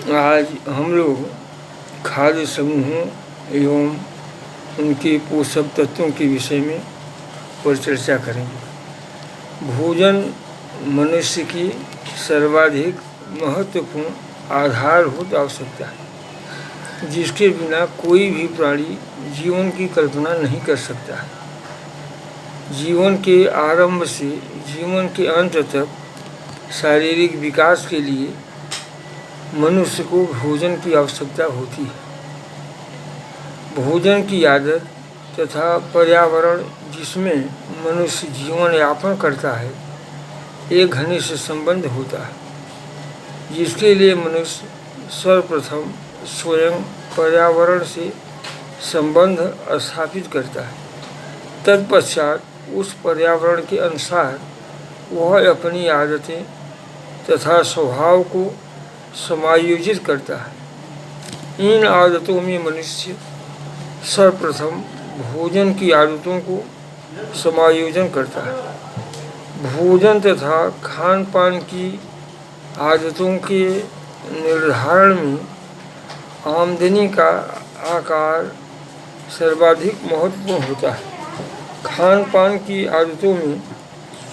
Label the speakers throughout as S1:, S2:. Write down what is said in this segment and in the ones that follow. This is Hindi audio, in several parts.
S1: आज हम लोग खाद्य समूहों एवं उनके पोषक तत्वों के विषय में पर चर्चा करेंगे। भोजन मनुष्य की सर्वाधिक महत्वपूर्ण आधारभूत आवश्यकता है, जिसके बिना कोई भी प्राणी जीवन की कल्पना नहीं कर सकता है। जीवन के आरंभ से जीवन के अंत तक शारीरिक विकास के लिए मनुष्य को भोजन की आवश्यकता होती है। भोजन की आदत तथा पर्यावरण जिसमें मनुष्य जीवन यापन करता है, एक घनिष्ठ संबंध होता है, जिसके लिए मनुष्य सर्वप्रथम स्वयं पर्यावरण से संबंध स्थापित करता है। तत्पश्चात उस पर्यावरण के अनुसार वह अपनी आदतें तथा स्वभाव को समायोजित करता है। इन आदतों में मनुष्य सर्वप्रथम भोजन की आदतों को समायोजन करता है। भोजन तथा खान पान की आदतों के निर्धारण में आमदनी का आकार सर्वाधिक महत्वपूर्ण होता है। खान पान की आदतों में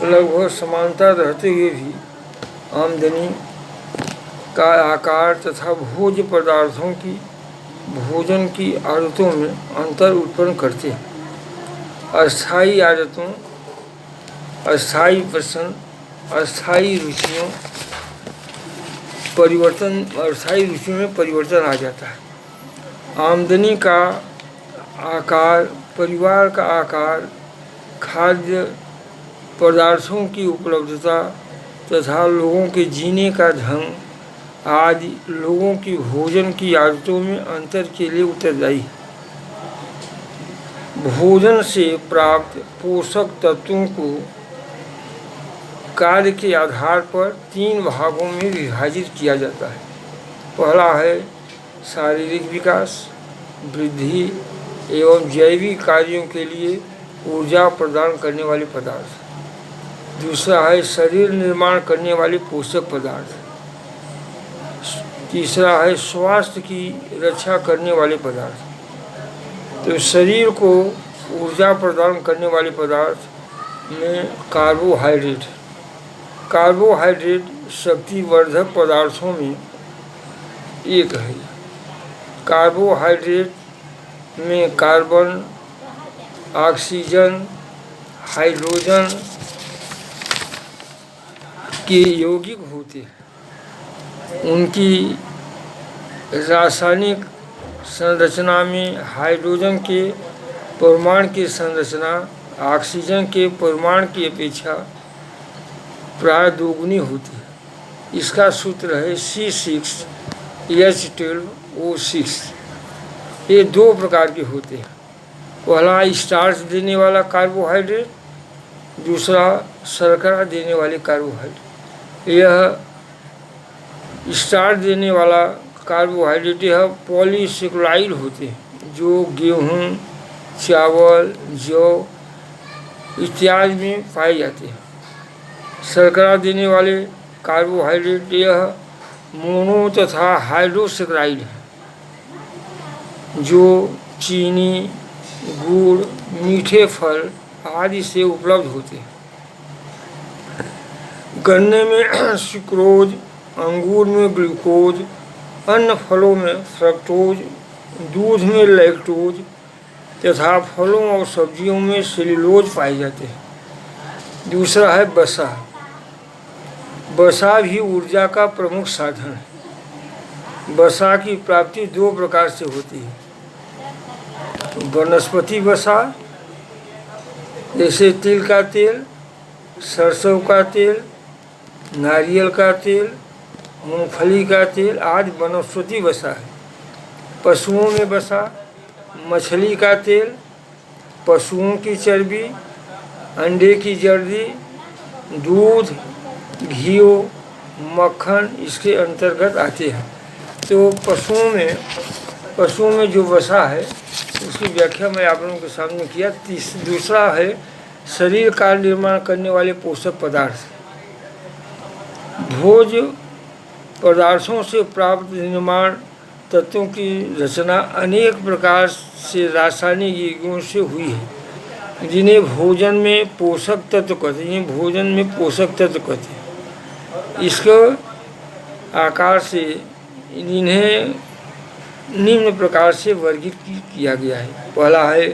S1: लगभग समानता रहते हुए भी आमदनी का आकार तथा भोज्य पदार्थों की भोजन की आदतों में अंतर उत्पन्न करते हैं। अस्थायी आदतों, अस्थायी पसंद, अस्थायी रुचियों में परिवर्तन आ जाता है। आमदनी का आकार, परिवार का आकार, खाद्य पदार्थों की उपलब्धता तथा लोगों के जीने का ढंग आदि लोगों की भोजन की आदतों में अंतर के लिए उत्तरदायी है। भोजन से प्राप्त पोषक तत्वों को कार्य के आधार पर 3 भागों में विभाजित किया जाता है। पहला है शारीरिक विकास, वृद्धि एवं जैविक कार्यों के लिए ऊर्जा प्रदान करने वाले पदार्थ। दूसरा है शरीर निर्माण करने वाले पोषक पदार्थ। तीसरा है स्वास्थ्य की रक्षा करने वाले पदार्थ। तो शरीर को ऊर्जा प्रदान करने वाले पदार्थ में कार्बोहाइड्रेट। कार्बोहाइड्रेट शक्तिवर्धक पदार्थों में एक है। कार्बोहाइड्रेट में कार्बन, ऑक्सीजन, हाइड्रोजन के यौगिक होते हैं। उनकी रासायनिक संरचना में हाइड्रोजन के परमाणु की संरचना ऑक्सीजन के परमाणु की अपेक्षा प्राय दोगुनी होती है। इसका सूत्र है C6H12O6। ये 2 प्रकार के होते हैं। पहला स्टार्च देने वाला कार्बोहाइड्रेट, दूसरा शर्करा देने वाले कार्बोहाइड्रेट। यह स्टार्च देने वाला कार्बोहाइड्रेट यह पॉलीसेक्युलाइड होते हैं, जो गेहूँ, चावल, जौ इत्यादि में पाए जाते हैं। शर्करा देने वाले कार्बोहाइड्रेट यह मोनो तथा हाइड्रोसेक्राइड है, जो चीनी, गुड़, मीठे फल आदि से उपलब्ध होते हैं। गन्ने में सुक्रोज, अंगूर में ग्लूकोज, अन्य फलों में फ्रक्टोज, दूध में लैक्टोज तथा फलों और सब्जियों में सेल्यूलोज पाए जाते हैं। दूसरा है वसा। वसा भी ऊर्जा का प्रमुख साधन है। वसा की प्राप्ति 2 प्रकार से होती है। वनस्पति वसा, जैसे तिल का तेल, सरसों का तेल, नारियल का तेल, मूंगफली का तेल आदि वनस्पति वसा है। पशुओं में वसा, मछली का तेल, पशुओं की चर्बी, अंडे की जर्दी, दूध, घी, मक्खन इसके अंतर्गत आते हैं। तो पशुओं में जो वसा है उसकी व्याख्या मैं आप लोगों के सामने किया। दूसरा है शरीर का निर्माण करने वाले पोषक पदार्थ। भोज पदार्थों से प्राप्त निर्माण तत्वों की रचना अनेक प्रकार से रासायनिक यज्ञों से हुई है, जिन्हें भोजन में पोषक तत्व कहते हैं। भोजन में पोषक तत्व कहते हैं। इसके आकार से इन्हें निम्न प्रकार से वर्गीकृत किया गया है। पहला है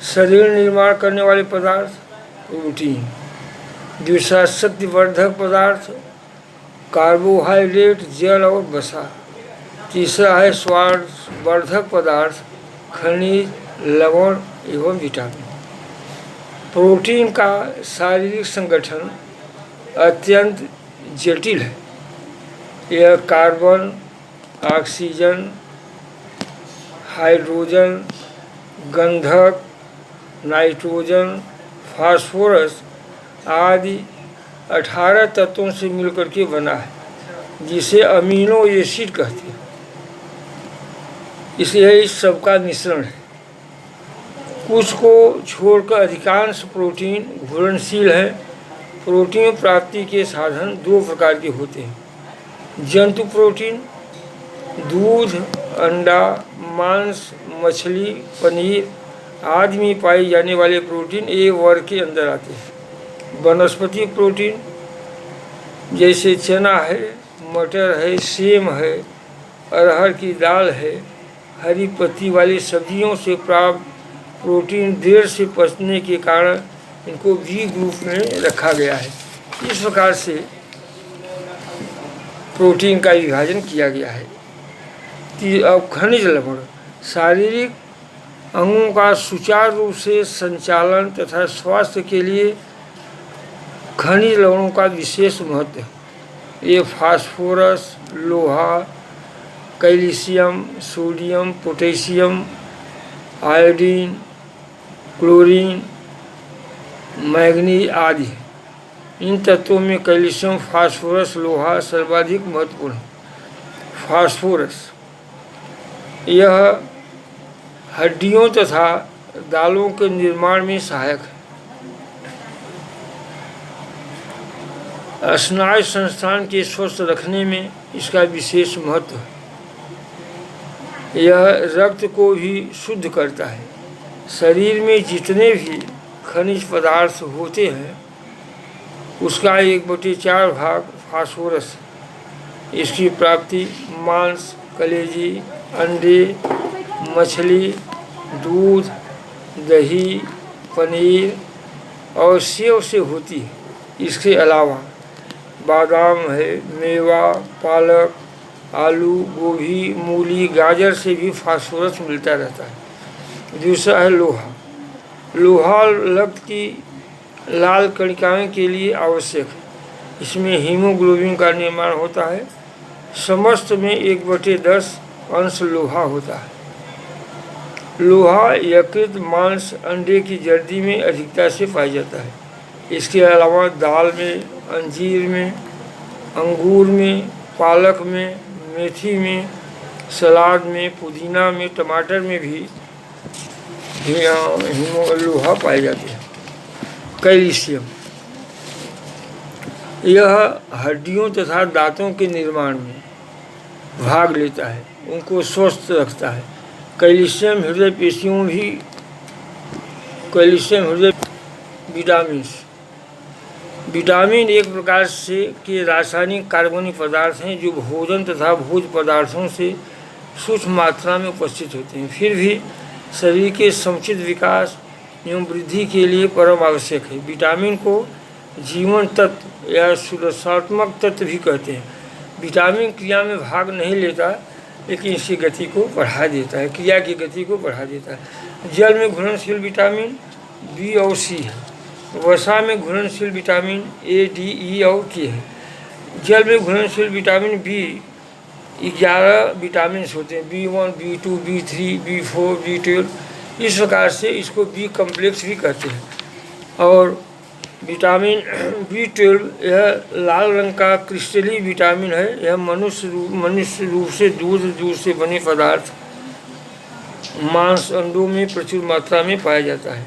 S1: शरीर निर्माण करने वाले पदार्थ, प्रोटीन। दूसरा शक्तिवर्धक पदार्थ, कार्बोहाइड्रेट, जल और वसा। तीसरा है स्वादवर्धक पदार्थ, खनिज, लवण एवं विटामिन। प्रोटीन का शारीरिक संगठन अत्यंत जटिल है। यह कार्बन, ऑक्सीजन, हाइड्रोजन, गंधक, नाइट्रोजन, फास्फोरस आदि 18 तत्वों से मिलकर के बना है, जिसे अमीनो एसिड कहते हैं। इसलिए इस सब का मिश्रण है। कुछ को छोड़कर अधिकांश प्रोटीन घुलनशील है। प्रोटीन प्राप्ति के साधन दो प्रकार के होते हैं। जंतु प्रोटीन, दूध, अंडा, मांस, मछली, पनीर आदि में पाए जाने वाले प्रोटीन ए वर्ग के अंदर आते हैं। वनस्पति प्रोटीन जैसे चना है, मटर है, सेम है, अरहर की दाल है, हरी पत्ती वाली सब्जियों से प्राप्त प्रोटीन देर से पचने के कारण इनको बी ग्रुप में रखा गया है। इस प्रकार से प्रोटीन का विभाजन किया गया है। अब खनिज लवण शारीरिक अंगों का सुचारू रूप से संचालन तथा स्वास्थ्य के लिए खनिज लवणों का विशेष महत्व है। ये फास्फोरस, लोहा, calcium, sodium, potassium, iodine, chlorine, manganese आदि। इन तत्वों में कैल्शियम, फास्फोरस, लोहा सर्वाधिक महत्वपूर्ण है। फास्फोरस यह हड्डियों तथा दालों के निर्माण में सहायक है। स्नायु संस्थान के स्वस्थ रखने में इसका विशेष महत्व है। यह रक्त को भी शुद्ध करता है। शरीर में जितने भी खनिज पदार्थ होते हैं उसका 1/4 भाग फास्फोरस है। इसकी प्राप्ति मांस, कलेजी, अंडे, मछली, दूध, दही, पनीर और सेव से होती है। इसके अलावा बादाम है, मेवा, पालक, आलू, गोभी, मूली, गाजर से भी फास्फोरस मिलता रहता है। दूसरा है लोहा। लोहा रक्त की लाल कणिकाओं के लिए आवश्यक है। इसमें हीमोग्लोबिन का निर्माण होता है। समस्त में 1/10 अंश लोहा होता है। लोहा यकृत, मांस, अंडे की जर्दी में अधिकता से पाया जाता है। इसके अलावा दाल में, अंजीर में, अंगूर में, पालक में, मेथी में, सलाद में, पुदीना में, टमाटर में भी लोहा पाए जाते हैं। कैल्शियम यह हड्डियों तथा दांतों के निर्माण में भाग लेता है, उनको स्वस्थ रखता है। कैल्शियम हृदय पेशियों भी कैल्शियम हृदय विटामिन एक प्रकार से के रासायनिक कार्बनिक पदार्थ हैं जो भोजन तथा भोज्य पदार्थों से सूक्ष्म मात्रा में उपस्थित होते हैं, फिर भी शरीर के समुचित विकास एवं वृद्धि के लिए परम आवश्यक है। विटामिन को जीवन तत्व या सुरक्षात्मक तत्व भी कहते हैं। विटामिन क्रिया में भाग नहीं लेता लेकिन इसकी गति को बढ़ा देता है, क्रिया की गति को बढ़ा देता है। जल में घुलनशील विटामिन बी और सी है। वसा में घुलनशील विटामिन ए, डी, ई और के है। जल में घुलनशील विटामिन बी 11 विटामिन होते हैं, B1, B2, B3, B4, B12। इस प्रकार से इसको बी कम्प्लेक्स भी कहते हैं। और विटामिन B12 यह लाल रंग का क्रिस्टली विटामिन है। यह मनुष्य रूप से दूध से बने पदार्थ मांस, अंडों में प्रचुर मात्रा में पाया जाता है।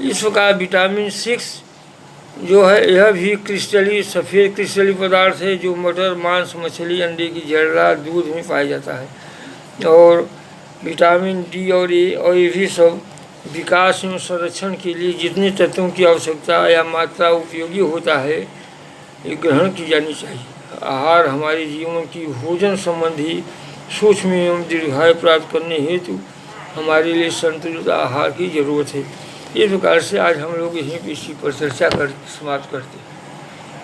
S1: इस प्रकार विटामिन 6 जो है यह भी क्रिस्टली सफ़ेद क्रिस्टली पदार्थ है जो मटर, मांस, मछली, अंडे की जर्रा, दूध में पाया जाता है। और विटामिन डी और ये भी सब विकास एवं संरक्षण के लिए जितने तत्वों की आवश्यकता या मात्रा उपयोगी होता है ये ग्रहण की जानी चाहिए। आहार हमारे जीवन की भोजन संबंधी सूक्ष्म एवं दीर्घायु प्राप्त करने हेतु हमारे लिए संतुलित आहार की जरूरत है। इस प्रकार से आज हम लोग यहीं पे इसी पर चर्चा कर समाप्त करते हैं।